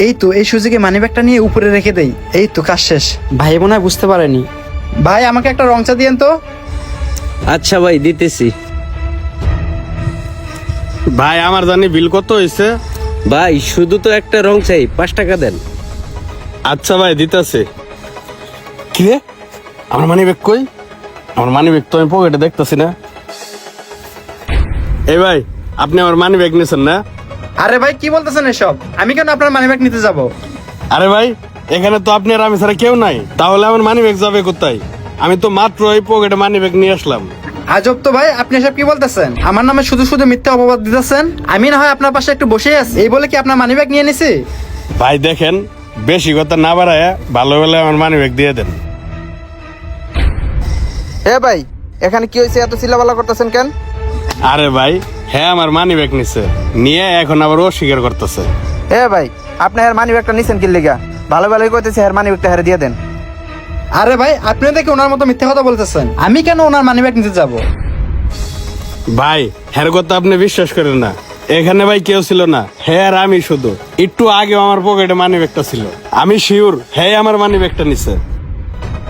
এই তো এই সুযোগে মানিব্যাগটা নিয়ে উপরে রেখে দেই। এই তো কাজ শেষ। ভাই মনে হয় বুঝতে পারেনি। ভাই আমাকে একটা রং চা দিয়েন তো। আচ্ছা ভাই, দিতেছি। ভাই আমার জানি বিল কত হয়েছে? ভাই শুধু তো একটা রং চাই, 5 টাকা দেন। আচ্ছা ভাই, দিতেছে। কি রে, আমার মানি ব্যাগ কই? আমার মানি ব্যাগ তো আমি পকেটে দেখতেছি না। এই ভাই, আপনি আমার মানি ব্যাগ নিয়েছেন না? আরে ভাই কি বলতেছেন এসব? আমি কেন আপনার মানিব্যাগ নিতে যাব? আরে ভাই, এখানে তো আপনি আর আমি ছাড়া কেউ নাই, তাহলে আমার মানি ব্যাগ যাবে কোথায়? আমি তো মাত্র এই পকেটে মানি ব্যাগ নিয়ে আসলাম। আজব তো ভাই, আপনি এসব কি বলতেছেন? আমার নামে শুধু শুধু মিথ্যা অপবাদ দিতেছেন। আমি না হয় আপনার পাশে একটু বসেই আছি, এই বলে কি আপনার মানিব্যাগ নিয়ে নিছি? ভাই দেখেন, বেশি কথা না বাড়ায় ভালো বেলায় আমার মানি ব্যাগ দিয়ে দেন। এ ভাই, এখানে কি হয়েছে? এত চিল্লাপাল্লা করতেছেন কেন? আরে ভাই, হ্যাঁ আমার মানি ব্যাগ নিছে, নিয়ে এখন আবার অস্বীকার করতেছে। এ ভাই, আপনি হের মানি ব্যাগটা নিছেন কি লিগা? ভালো ভালোই কইতেছে, হের মানি ব্যাগটা হেরে দিয়ে দেন। আরে ভাই আপনি দেখি ওনার মতো মিথ্যা কথা বলতেছেন। আমি কেন ওনার মানিব্যাগ নিতে যাব? ভাই হ্যার কথা আপনি বিশ্বাস করেন না, এখানে ভাই কেউ ছিল না, হ্যাঁ আর আমি শুধু। একটু আগে আমার পকেটে মানি ব্যাগটা ছিল, আমি শিওর হ্যাঁ আমার মানি ব্যাগটা নিছে।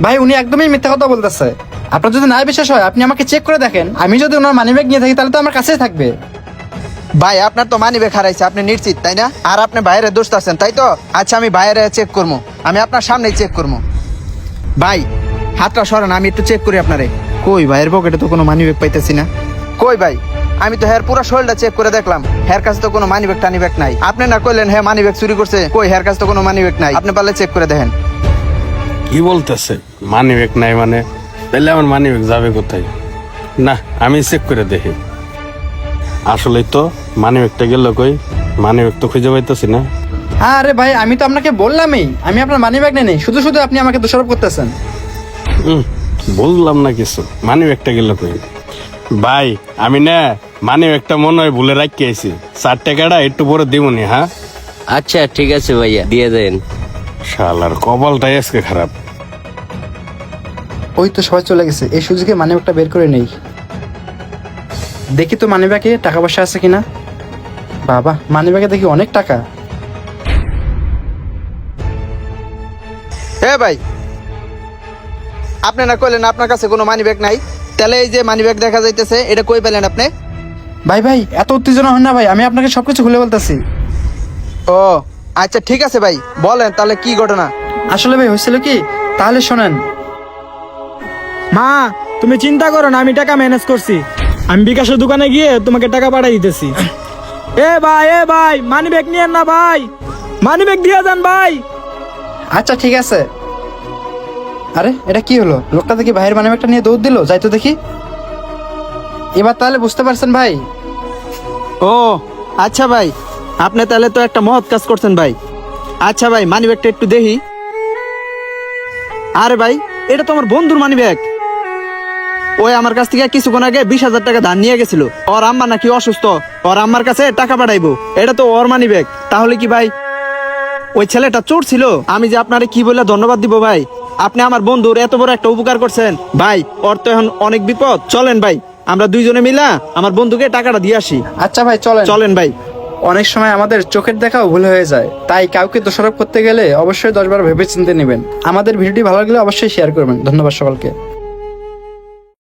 ভাই উনি একদমই মিথ্যা কথা বলতেছে। আপনার যদি না বিশ্বাস হয় আপনি আমাকে চেক করে দেখেন। আমি যদি ওনার মানিব্যাগ নিয়ে থাকি তাহলে তো আমার কাছেই থাকবে। ভাই আপনার তো মানি ব্যাগ হারাইছে, আপনি নিশ্চিত তাই না? আর আপনি বাইরে দোষ আছেন তাই তো? আচ্ছা আমি বাইরে চেক করবো, আমি আপনার সামনেই চেক করবো। ভাই হাতটা সরেন, আমি একটু চেক করি আপনারে। কই ভাইয়ের পকেটে তো কোনো মানি ব্যাগ পাইতেছি না। কই ভাই, আমি তো হের পুরো শরীরটা চেক করে দেখলাম, হের কাছে তো কোনো মানি ব্যাগ টানি ব্যাগ নাই। আপনি না কইলেন হ্যাঁ মানি ব্যাগ চুরি করছে? কই, হের কাছে তো কোনো মানি ব্যাগ নাই। আপনি পারলে চেক করে দেখেন। কি বলতেছে মানি ব্যাগ নাই মানে? তাহলে আমার মানি ব্যাগ যাবে কোথায়? না, আমি চেক করে দেখি। আসলে তো মানি ব্যাগটা গেল কই? মানি ব্যাগ তো খুঁজে পাইতেছি না। আরে ভাই আমি তো আপনাকে বললামই আমি আপনার মানিব্যাগ নেই, শুধু শুধু আপনি আমাকে দোষারোপ করতেছেন। বললাম না কিছু, মানি ব্যাগটা গেল কই? ভাই আমি না মানি ব্যাগটা মনে হয় ভুলে রাখি আইছি। 4 টাকাটা একটু পরে দিবনি। হ্যাঁ আচ্ছা ঠিক আছে ভাইয়া, দিয়ে দেন। শালার কপালটাই আজকে খারাপ। ওই তো সবাই চলে গেছে, এই সুযোগে মানিব্যাগটা বের করে নেই। দেখি তো মানিব্যাগে টাকা পয়সা আছে কিনা। বাবা মানিব্যাগে দেখি অনেক টাকা। হ্যাঁ ভাই, আপনি না কইলেন আপনার কাছে কোনো মানি ব্যাগ নাই? তাহলে এই যে মানি ব্যাগ দেখা যাইতেছে, এটা কই পেলেন আপনি? ভাই ভাই এত উত্তেজনা হন না ভাই, আমি আপনাকে সবকিছু খুলে বলতেছি। ও আচ্ছা ঠিক আছে ভাই, বলেন তাহলে কি ঘটনা? আসলে ভাই হয়েছিল কি, তাহলে শোনেন। মা, তুমি চিন্তা করো না, আমি টাকা ম্যানেজ করছি। আমি বিকাশের দোকানে গিয়ে তোমাকে টাকা পাঠিয়ে দিতেছি। এ ভাই মানি ব্যাগ নিয়েন না ভাই, মানি ব্যাগ দিয়ে যান ভাই। আচ্ছা ঠিক আছে। আরে এটা কি হলো? লোকটা দেখি ভাইয়ের মানিব্যাগটা নিয়ে দৌড় দিল, যাই তো দেখি। এবার তাহলে বুঝতে পারছেন ভাই। ও আচ্ছা ভাই, আপনি তাহলে তো একটা মহৎ কাজ করছেন ভাই। আচ্ছা ভাই, মানি ব্যাগটা একটু দেখি। আরে ভাই, এটা তো আমার বন্ধুর মানি ব্যাগ। ওই আমার কাছ থেকে কিছুক্ষণ আগে 20,000 টাকা ধার নিয়ে গেছিল। ওর আম্মা নাকি অসুস্থ, ওর আম্মার কাছে টাকা পাঠাইবো। এটা তো ওর মানি ব্যাগ। তাহলে কি ভাই ওই ছেলেটা চোর ছিল? আমি যে আপনারে কি বলে ধন্যবাদ দিব ভাই? আপনি আমার বন্ধুর এত বড় একটা উপকার করছেন ভাই। ওর তো এখন অনেক বিপদ। চলেন ভাই, আমরা দুইজনে মিলা আমার বন্ধুকে টাকাটা দিয়ে আসি। আচ্ছা ভাই চলেন। চলেন ভাই। অনেক সময় আমাদের চোখের দেখাও ভুল হয়ে যায়, তাই কাউকে দোষারোপ করতে গেলে অবশ্যই 10 বার ভেবে চিন্তে নেবেন। আমাদের ভিডিওটি ভালো লাগলে অবশ্যই শেয়ার করবেন। ধন্যবাদ সকলকে।